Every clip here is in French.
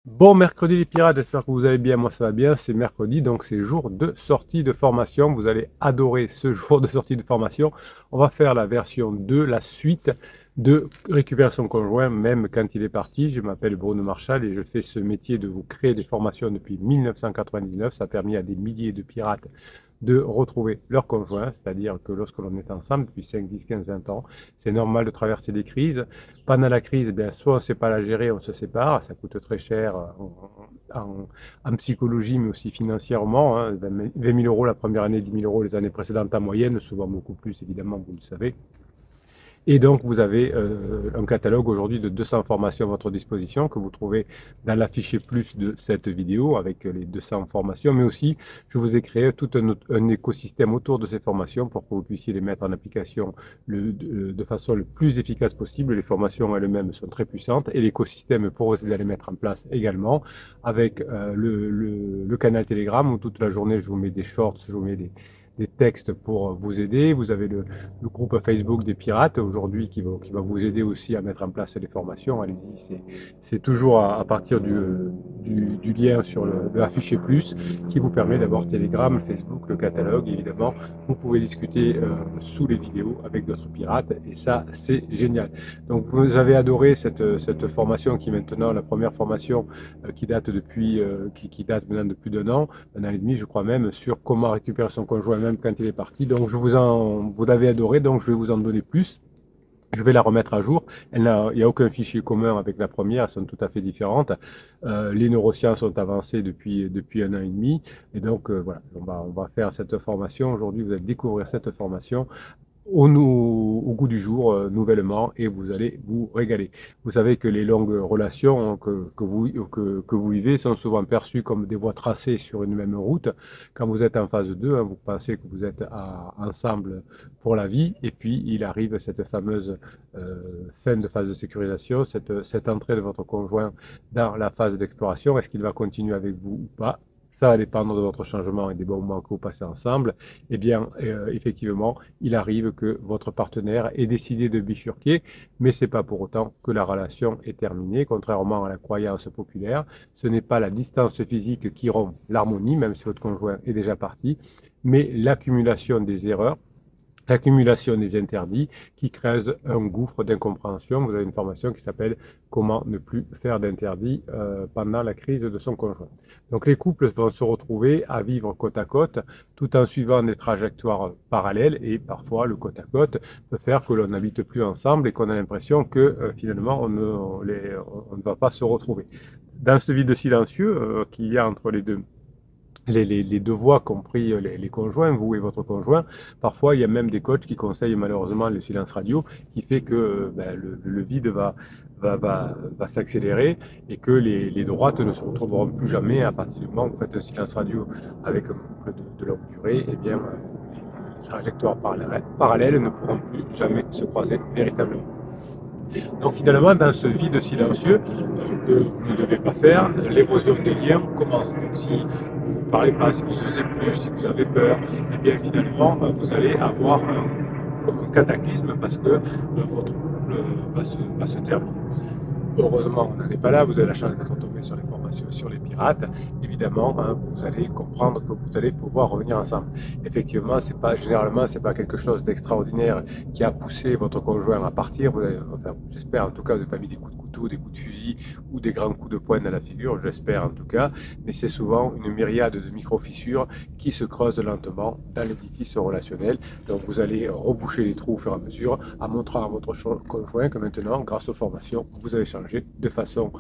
Bon mercredi les pirates, j'espère que vous allez bien, moi ça va bien, c'est mercredi, donc c'est jour de sortie de formation, vous allez adorer ce jour de sortie de formation. On va faire la version 2, la suite de récupération conjoint, même quand il est parti. Je m'appelle Bruno Marchal et je fais ce métier de vous créer des formations depuis 1999, ça a permis à des milliers de pirates de retrouver leur conjoint, c'est-à-dire que lorsque l'on est ensemble depuis 5, 10, 15, 20 ans, c'est normal de traverser des crises. Pendant la crise, eh bien, soit on ne sait pas la gérer, on se sépare, ça coûte très cher en psychologie, mais aussi financièrement, hein, 20 000 euros la première année, 10 000 euros les années précédentes en moyenne, souvent beaucoup plus évidemment, vous le savez. Et donc, vous avez un catalogue aujourd'hui de 200 formations à votre disposition que vous trouvez dans l'affiché plus de cette vidéo avec les 200 formations, mais aussi, je vous ai créé tout un écosystème autour de ces formations pour que vous puissiez les mettre en application de façon le plus efficace possible. Les formations elles-mêmes sont très puissantes et l'écosystème pour vous aider à les mettre en place également avec le canal Telegram où toute la journée je vous mets des shorts, je vous mets des textes pour vous aider. Vous avez le groupe Facebook des pirates aujourd'hui qui va vous aider aussi à mettre en place les formations. Allez-y, c'est toujours à partir du lien sur le affiché plus qui vous permet d'avoir Telegram, Facebook, le catalogue évidemment. Vous pouvez discuter sous les vidéos avec d'autres pirates et ça c'est génial. Donc vous avez adoré cette formation qui est maintenant la première formation qui date depuis qui date maintenant de plus d'un an et demi je crois même, sur comment récupérer son conjoint même quand il est parti. Donc vous l'avez adoré, donc je vais vous en donner plus. Je vais la remettre à jour. Il n'y a aucun fichier commun avec la première, elles sont tout à fait différentes. Les neurosciences sont avancées depuis un an et demi. Et donc voilà, on va faire cette formation. Aujourd'hui, vous allez découvrir cette formation au goût du jour nouvellement et vous allez vous régaler. Vous savez que les longues relations que vous vivez sont souvent perçues comme des voies tracées sur une même route. Quand vous êtes en phase 2, hein, vous pensez que vous êtes ensemble pour la vie et puis il arrive cette fameuse fin de phase de sécurisation, cette entrée de votre conjoint dans la phase d'exploration. Est-ce qu'il va continuer avec vous ou pas? Ça va dépendre de votre changement et des bons moments que vous passez ensemble. Eh bien, effectivement, il arrive que votre partenaire ait décidé de bifurquer, mais ce n'est pas pour autant que la relation est terminée. Contrairement à la croyance populaire, ce n'est pas la distance physique qui rompt l'harmonie, même si votre conjoint est déjà parti, mais l'accumulation des erreurs, l'accumulation des interdits qui creuse un gouffre d'incompréhension. Vous avez une formation qui s'appelle Comment ne plus faire d'interdits pendant la crise de son conjoint. Donc les couples vont se retrouver à vivre côte à côte tout en suivant des trajectoires parallèles et parfois le côte à côte peut faire que l'on n'habite plus ensemble et qu'on a l'impression que finalement on ne va pas se retrouver. Dans ce vide silencieux qu'il y a entre les deux voix, compris les conjoints, vous et votre conjoint. Parfois, il y a même des coachs qui conseillent malheureusement le silence radio, qui fait que le vide va s'accélérer et que les droites ne se retrouveront plus jamais à partir du moment où vous faites un silence radio avec un couple de longue durée. Eh bien, les trajectoires parallèles ne pourront plus jamais se croiser véritablement. Donc finalement, dans ce vide silencieux que vous ne devez pas faire, l'érosion des liens commence. Donc si vous ne parlez pas, si vous n'osez plus, si vous avez peur, eh bien finalement, vous allez avoir comme un cataclysme parce que votre couple va se terminer. Heureusement, on n'en est pas là. Vous avez la chance d'être tombé sur les formations sur les pirates. Évidemment, hein, vous allez comprendre que vous allez pouvoir revenir ensemble. Effectivement, généralement, c'est pas quelque chose d'extraordinaire qui a poussé votre conjoint à partir. Enfin, j'espère en tout cas, vous n'avez pas mis des coups de couteau, des coups de fusil ou des grands coups de poing dans la figure. J'espère en tout cas. Mais c'est souvent une myriade de micro-fissures qui se creusent lentement dans l'édifice relationnel. Donc, vous allez reboucher les trous au fur et à mesure en montrant à votre conjoint que maintenant, grâce aux formations, vous avez changé de façon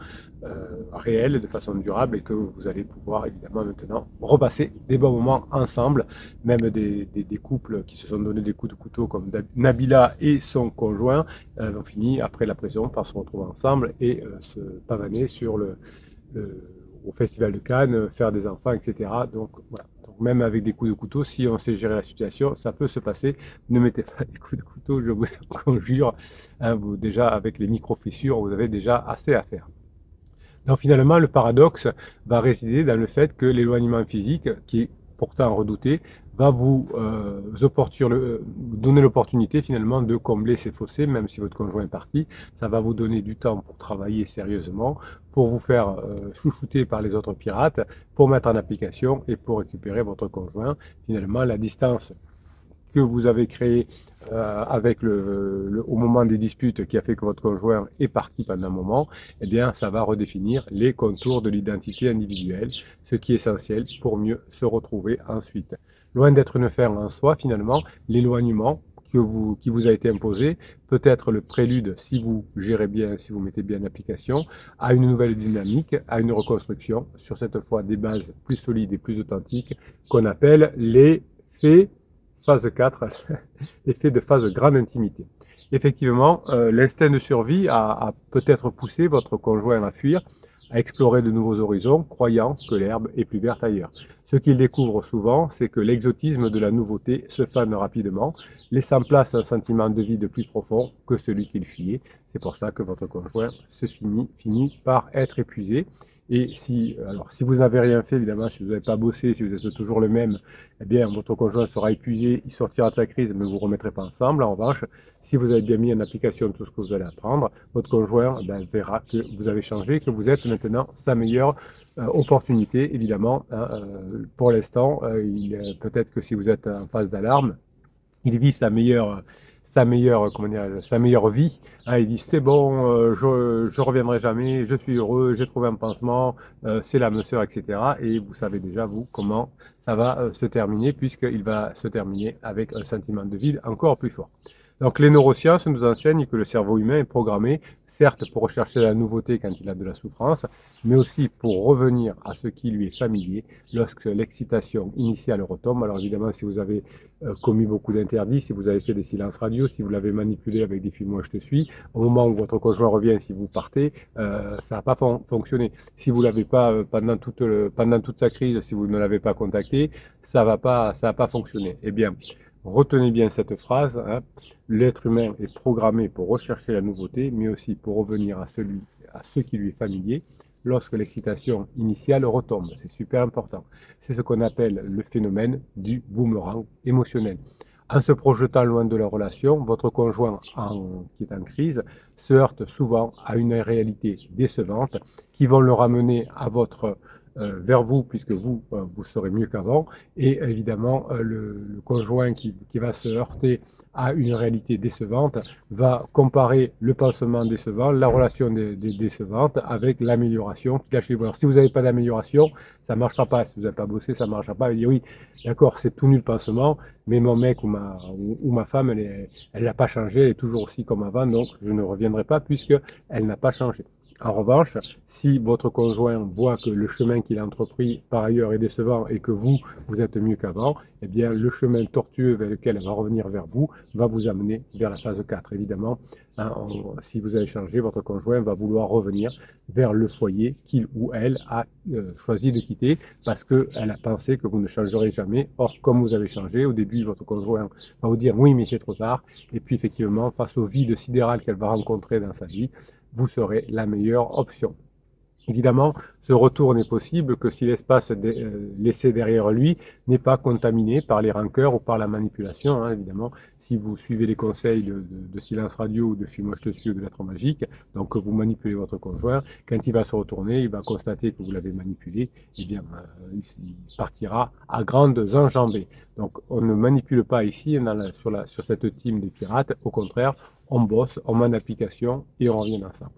réelle, de façon durable et que vous allez pouvoir évidemment maintenant repasser des bons moments ensemble, même des couples qui se sont donné des coups de couteau comme Nabila et son conjoint ont fini après la prison par se retrouver ensemble et se pavaner au Festival de Cannes, faire des enfants, etc. Donc voilà. Donc, même avec des coups de couteau, si on sait gérer la situation, ça peut se passer. Ne mettez pas des coups de couteau, je vous conjure. Hein, déjà, avec les micro-fissures, vous avez déjà assez à faire. Donc finalement, le paradoxe va résider dans le fait que l'éloignement physique, qui est pourtant redouté, va vous donner l'opportunité finalement de combler ces fossés, même si votre conjoint est parti. Ça va vous donner du temps pour travailler sérieusement, pour vous faire chouchouter par les autres pirates, pour mettre en application et pour récupérer votre conjoint. Finalement, la distance que vous avez créée avec au moment des disputes qui a fait que votre conjoint est parti pendant un moment, eh bien, ça va redéfinir les contours de l'identité individuelle, ce qui est essentiel pour mieux se retrouver ensuite. Loin d'être une fin en soi, finalement, l'éloignement qui vous a été imposé peut être le prélude, si vous gérez bien, si vous mettez bien en application, à une nouvelle dynamique, à une reconstruction, sur cette fois des bases plus solides et plus authentiques, qu'on appelle les faits phase 4, effet de phase grande intimité. Effectivement, l'instinct de survie a peut-être poussé votre conjoint à fuir, à explorer de nouveaux horizons, croyant que l'herbe est plus verte ailleurs. Ce qu'il découvre souvent, c'est que l'exotisme de la nouveauté se fane rapidement, laissant place à un sentiment de vide plus profond que celui qu'il fuyait. C'est pour ça que votre conjoint finit par être épuisé. Et si vous n'avez rien fait, évidemment, si vous n'avez pas bossé, si vous êtes toujours le même, eh bien, votre conjoint sera épuisé, il sortira de sa crise, mais vous ne vous remettrez pas ensemble. En revanche, si vous avez bien mis en application tout ce que vous allez apprendre, votre conjoint verra que vous avez changé, que vous êtes maintenant sa meilleure opportunité, évidemment. Pour l'instant, peut-être que si vous êtes en phase d'alarme, il vit sa meilleure vie. Il dit c'est bon, je reviendrai jamais, je suis heureux, j'ai trouvé un pansement, c'est l'âme sœur, etc. Et vous savez déjà, vous, comment ça va se terminer, puisqu'il va se terminer avec un sentiment de vide encore plus fort. Donc les neurosciences nous enseignent que le cerveau humain est programmé, certes pour rechercher la nouveauté quand il a de la souffrance, mais aussi pour revenir à ce qui lui est familier lorsque l'excitation initiale retombe. Alors évidemment, si vous avez commis beaucoup d'interdits, si vous avez fait des silences radio, si vous l'avez manipulé avec des films « Moi je te suis », au moment où votre conjoint revient, si vous partez, ça n'a pas fonctionné. Si vous l'avez pas pendant toute sa crise, si vous ne l'avez pas contacté, ça va pas fonctionner. Eh bien, retenez bien cette phrase, hein. L'être humain est programmé pour rechercher la nouveauté, mais aussi pour revenir à ce qui lui est familier lorsque l'excitation initiale retombe. C'est super important. C'est ce qu'on appelle le phénomène du boomerang émotionnel. En se projetant loin de la relation, votre conjoint qui est en crise se heurte souvent à une réalité décevante qui vont le ramener vers vous, puisque vous serez mieux qu'avant. Et évidemment, le conjoint qui va se heurter à une réalité décevante va comparer le pansement décevant, la relation décevante avec l'amélioration qu'il a chez vous. Alors si vous n'avez pas d'amélioration, ça ne marchera pas. Si vous n'avez pas bossé, ça ne marchera pas. Il dit oui, d'accord, c'est tout nul le pansement, mais mon mec ou ma femme, elle n'a pas changé, elle est toujours aussi comme avant, donc je ne reviendrai pas puisqu'elle n'a pas changé. En revanche, si votre conjoint voit que le chemin qu'il a entrepris par ailleurs est décevant et que vous êtes mieux qu'avant, eh bien le chemin tortueux vers lequel elle va revenir vers vous va vous amener vers la phase 4. Évidemment, si vous avez changé, votre conjoint va vouloir revenir vers le foyer qu'il ou elle a choisi de quitter parce qu'elle a pensé que vous ne changerez jamais. Or, comme vous avez changé, au début, votre conjoint va vous dire oui, mais c'est trop tard. Et puis effectivement, face au vide sidéral qu'elle va rencontrer dans sa vie, vous serez la meilleure option. Évidemment, ce retour n'est possible que si l'espace laissé derrière lui n'est pas contaminé par les rancœurs ou par la manipulation. Évidemment, si vous suivez les conseils de silence radio ou de film « Moi je te suis » ou de lettres magiques, donc que vous manipulez votre conjoint, quand il va se retourner, il va constater que vous l'avez manipulé, eh bien, il partira à grandes enjambées. Donc, on ne manipule pas ici sur cette team des pirates, au contraire, on bosse, on met en application et on revient ensemble.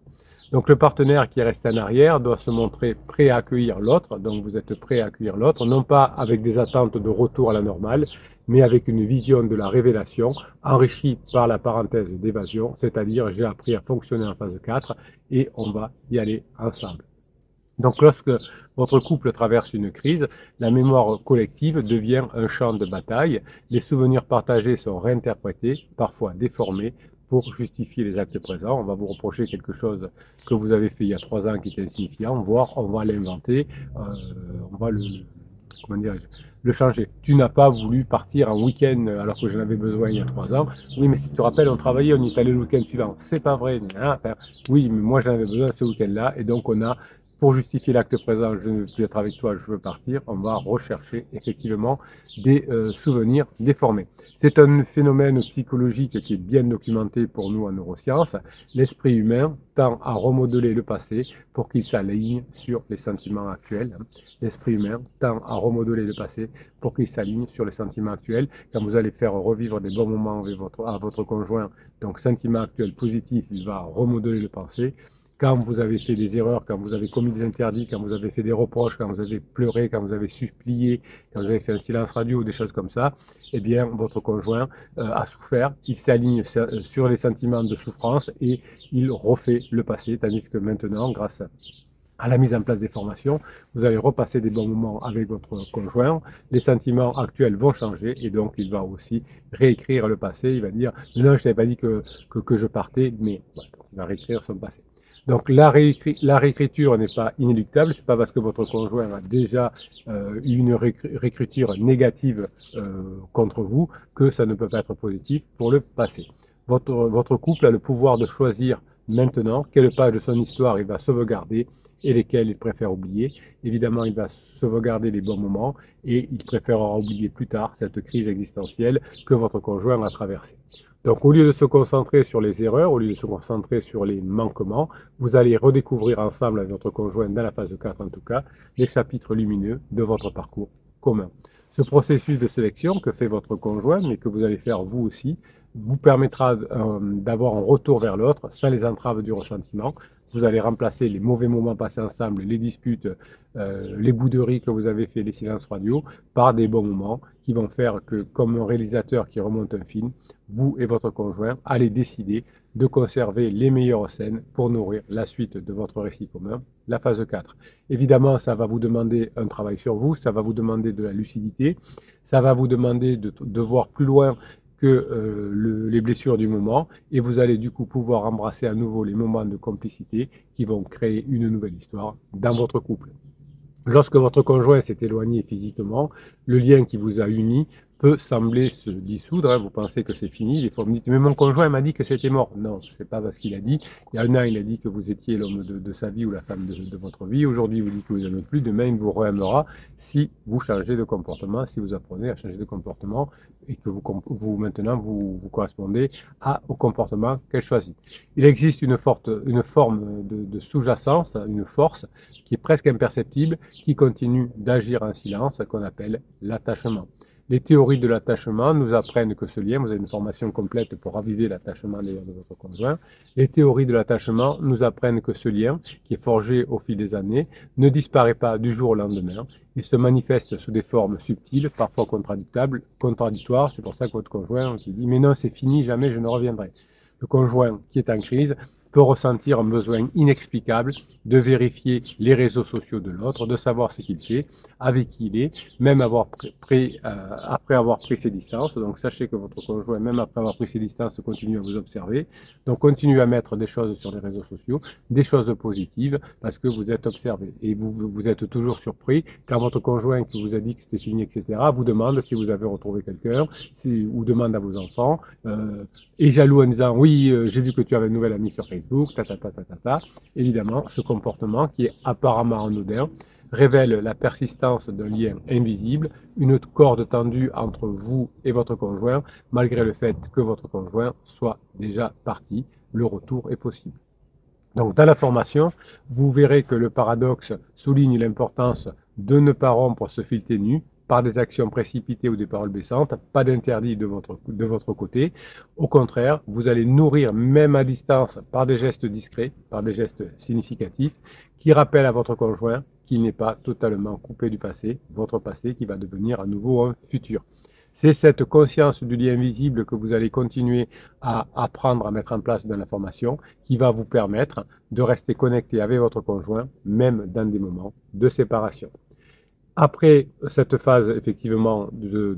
Donc le partenaire qui est resté en arrière doit se montrer prêt à accueillir l'autre, donc vous êtes prêt à accueillir l'autre, non pas avec des attentes de retour à la normale, mais avec une vision de la révélation enrichie par la parenthèse d'évasion, c'est-à-dire j'ai appris à fonctionner en phase 4 et on va y aller ensemble. Donc lorsque votre couple traverse une crise, la mémoire collective devient un champ de bataille, les souvenirs partagés sont réinterprétés, parfois déformés, pour justifier les actes présents. On va vous reprocher quelque chose que vous avez fait il y a 3 ans qui est insignifiant, voire on va l'inventer, on va le changer. Tu n'as pas voulu partir en week-end alors que j'en avais besoin il y a 3 ans. Oui, mais si tu te rappelles, on travaillait, on y est allé le week-end suivant. C'est pas vrai. Enfin, oui, mais moi j'en avais besoin ce week-end-là, et donc on a pour justifier l'acte présent, je ne veux plus être avec toi, je veux partir, on va rechercher effectivement des souvenirs déformés. C'est un phénomène psychologique qui est bien documenté pour nous en neurosciences. L'esprit humain tend à remodeler le passé pour qu'il s'aligne sur les sentiments actuels. L'esprit humain tend à remodeler le passé pour qu'il s'aligne sur les sentiments actuels. Quand vous allez faire revivre des bons moments avec à votre conjoint, donc sentiment actuel positif, il va remodeler le passé. Quand vous avez fait des erreurs, quand vous avez commis des interdits, quand vous avez fait des reproches, quand vous avez pleuré, quand vous avez supplié, quand vous avez fait un silence radio, des choses comme ça, eh bien, votre conjoint a souffert, il s'aligne sur les sentiments de souffrance et il refait le passé, tandis que maintenant, grâce à la mise en place des formations, vous allez repasser des bons moments avec votre conjoint, les sentiments actuels vont changer et donc il va aussi réécrire le passé, il va dire « Non, je t'avais pas dit que je partais », mais voilà, il va réécrire son passé. Donc la réécriture n'est pas inéluctable, c'est pas parce que votre conjoint a déjà eu une réécriture négative contre vous que ça ne peut pas être positif pour le passé. Votre couple a le pouvoir de choisir maintenant quelle page de son histoire il va sauvegarder et lesquelles il préfère oublier. Évidemment, il va sauvegarder les bons moments et il préférera oublier plus tard cette crise existentielle que votre conjoint a traversée. Donc, au lieu de se concentrer sur les erreurs, au lieu de se concentrer sur les manquements, vous allez redécouvrir ensemble avec votre conjoint, dans la phase 4 en tout cas, les chapitres lumineux de votre parcours commun. Ce processus de sélection que fait votre conjoint, mais que vous allez faire vous aussi, vous permettra d'avoir un retour vers l'autre sans les entraves du ressentiment. Vous allez remplacer les mauvais moments passés ensemble, les disputes, les bouderies que vous avez fait, les silences radio, par des bons moments qui vont faire que, comme un réalisateur qui remonte un film, vous et votre conjoint allez décider de conserver les meilleures scènes pour nourrir la suite de votre récit commun, la phase 4. Évidemment, ça va vous demander un travail sur vous, ça va vous demander de la lucidité, ça va vous demander de voir plus loin que les blessures du moment et vous allez du coup pouvoir embrasser à nouveau les moments de complicité qui vont créer une nouvelle histoire dans votre couple. Lorsque votre conjoint s'est éloigné physiquement, le lien qui vous a uni peut sembler se dissoudre, hein, vous pensez que c'est fini, des fois vous me dites « mais mon conjoint m'a dit que c'était mort ». Non, c'est pas parce qu'il a dit. Il y a un an, il a dit que vous étiez l'homme de sa vie ou la femme de votre vie. Aujourd'hui, il vous dit que vous n'aimez plus. Demain, il vous re-aimera si vous changez de comportement, si vous apprenez à changer de comportement et que maintenant vous correspondez au comportement qu'elle choisit. Il existe une forme de sous-jacence, une force qui est presque imperceptible, qui continue d'agir en silence, qu'on appelle l'attachement. Les théories de l'attachement nous apprennent que ce lien, vous avez une formation complète pour raviver l'attachement d'ailleurs de votre conjoint, les théories de l'attachement nous apprennent que ce lien, qui est forgé au fil des années, ne disparaît pas du jour au lendemain, il se manifeste sous des formes subtiles, parfois contradictoires, c'est pour ça que votre conjoint qui dit « mais non, c'est fini, jamais je ne reviendrai ». Le conjoint qui est en crise peut ressentir un besoin inexplicable de vérifier les réseaux sociaux de l'autre, de savoir ce qu'il fait, avec qui il est, même après avoir pris ses distances. Donc sachez que votre conjoint, même après avoir pris ses distances, continue à vous observer. Donc continuez à mettre des choses sur les réseaux sociaux, des choses positives, parce que vous êtes observé. Et vous êtes toujours surpris quand votre conjoint qui vous a dit que c'était fini, etc., vous demande si vous avez retrouvé quelqu'un, ou demande à vos enfants, est jaloux en disant « oui, j'ai vu que tu avais une nouvelle amie sur Facebook, Évidemment, ce comportement qui est apparemment anodin révèle la persistance d'un lien invisible, une corde tendue entre vous et votre conjoint, malgré le fait que votre conjoint soit déjà parti. Le retour est possible. Donc, dans la formation, vous verrez que le paradoxe souligne l'importance de ne pas rompre ce fil ténu par des actions précipitées ou des paroles blessantes, pas d'interdit de votre côté. Au contraire, vous allez nourrir, même à distance, par des gestes discrets, par des gestes significatifs, qui rappellent à votre conjoint qu'il n'est pas totalement coupé du passé, votre passé qui va devenir à nouveau un futur. C'est cette conscience du lien invisible que vous allez continuer à apprendre à mettre en place dans la formation qui va vous permettre de rester connecté avec votre conjoint, même dans des moments de séparation. Après cette phase, effectivement, de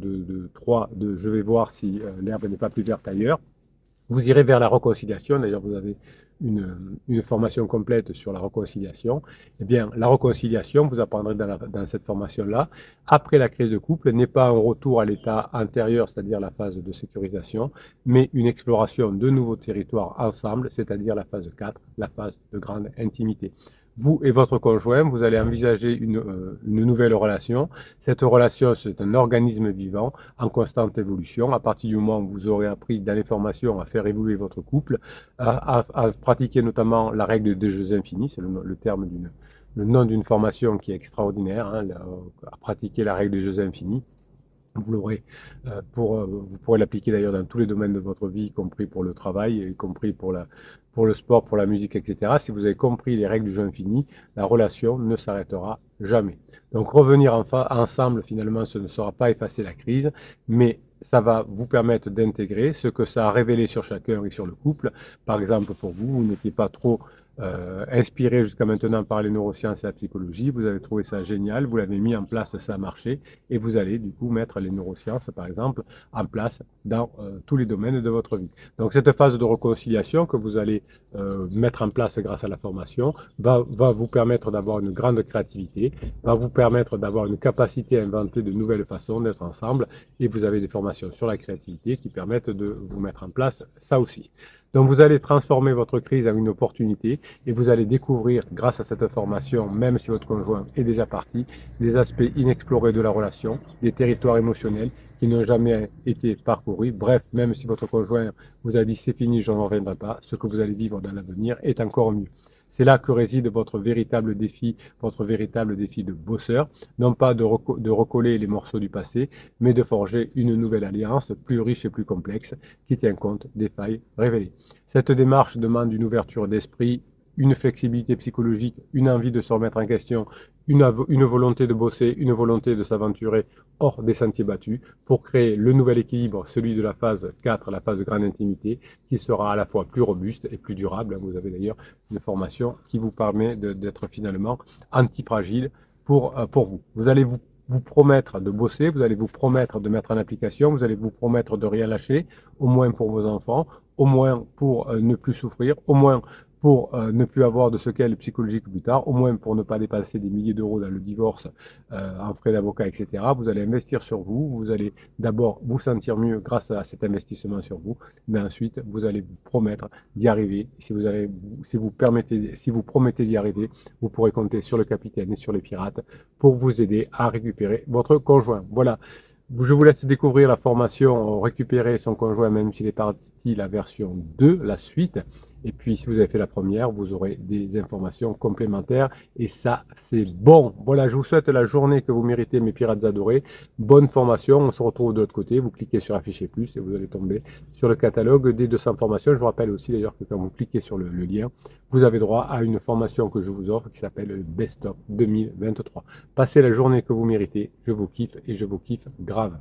je vais voir si l'herbe n'est pas plus verte ailleurs, vous irez vers la réconciliation. D'ailleurs, vous avez une formation complète sur la réconciliation. Eh bien, la réconciliation, vous apprendrez dans cette formation-là, après la crise de couple, n'est pas un retour à l'état antérieur, c'est-à-dire la phase de sécurisation, mais une exploration de nouveaux territoires ensemble, c'est-à-dire la phase 4, la phase de grande intimité. vous et votre conjoint, vous allez envisager une nouvelle relation. Cette relation, c'est un organisme vivant en constante évolution. À partir du moment où vous aurez appris dans les formations à faire évoluer votre couple, à pratiquer notamment la règle des jeux infinis, c'est le terme le nom d'une formation qui est extraordinaire, hein, à pratiquer la règle des jeux infinis. Vous l'aurez vous pourrez l'appliquer d'ailleurs dans tous les domaines de votre vie, y compris pour le travail, y compris pour le sport, pour la musique, etc. Si vous avez compris les règles du jeu infini, la relation ne s'arrêtera jamais. Donc revenir ensemble, finalement, ce ne sera pas effacer la crise, mais ça va vous permettre d'intégrer ce que ça a révélé sur chacun et sur le couple. Par exemple, pour vous, vous n'étiez pas trop inspiré jusqu'à maintenant par les neurosciences et la psychologie, vous avez trouvé ça génial, vous l'avez mis en place, ça a marché, et vous allez du coup mettre les neurosciences, par exemple, en place dans tous les domaines de votre vie. Donc cette phase de réconciliation que vous allez mettre en place grâce à la formation va vous permettre d'avoir une grande créativité, va vous permettre d'avoir une capacité à inventer de nouvelles façons d'être ensemble, et vous avez des formations sur la créativité qui permettent de vous mettre en place ça aussi. Donc vous allez transformer votre crise en une opportunité et vous allez découvrir grâce à cette formation, même si votre conjoint est déjà parti, des aspects inexplorés de la relation, des territoires émotionnels qui n'ont jamais été parcourus. Bref, même si votre conjoint vous a dit c'est fini, je n'en reviendrai pas, ce que vous allez vivre dans l'avenir est encore mieux. C'est là que réside votre véritable défi de bosseur. Non pas de recoller les morceaux du passé, mais de forger une nouvelle alliance plus riche et plus complexe qui tient compte des failles révélées. Cette démarche demande une ouverture d'esprit, une flexibilité psychologique, une envie de se remettre en question, une volonté de bosser, une volonté de s'aventurer hors des sentiers battus pour créer le nouvel équilibre, celui de la phase 4, la phase grande intimité, qui sera à la fois plus robuste et plus durable. Vous avez d'ailleurs une formation qui vous permet d'être finalement antifragile pour vous. Vous allez vous promettre de bosser, vous allez vous promettre de mettre en application, vous allez vous promettre de rien lâcher, au moins pour vos enfants, au moins pour ne plus souffrir, au moins pour ne plus avoir de séquelles psychologiques plus tard, au moins pour ne pas dépenser des milliers d'euros dans le divorce, en frais d'avocat, etc. Vous allez investir sur vous, vous allez d'abord vous sentir mieux grâce à cet investissement sur vous, mais ensuite vous allez vous promettre d'y arriver. Si vous promettez d'y arriver, vous pourrez compter sur le capitaine et sur les pirates pour vous aider à récupérer votre conjoint. Voilà. Je vous laisse découvrir la formation Récupérer son conjoint même s'il est parti, la version 2, la suite. Et puis, si vous avez fait la première, vous aurez des informations complémentaires. Et ça, c'est bon. Voilà, je vous souhaite la journée que vous méritez, mes pirates adorés. Bonne formation. On se retrouve de l'autre côté. Vous cliquez sur Afficher plus et vous allez tomber sur le catalogue des 200 formations. Je vous rappelle aussi d'ailleurs que quand vous cliquez sur le lien, vous avez droit à une formation que je vous offre qui s'appelle le Best of 2023. Passez la journée que vous méritez. Je vous kiffe et je vous kiffe grave.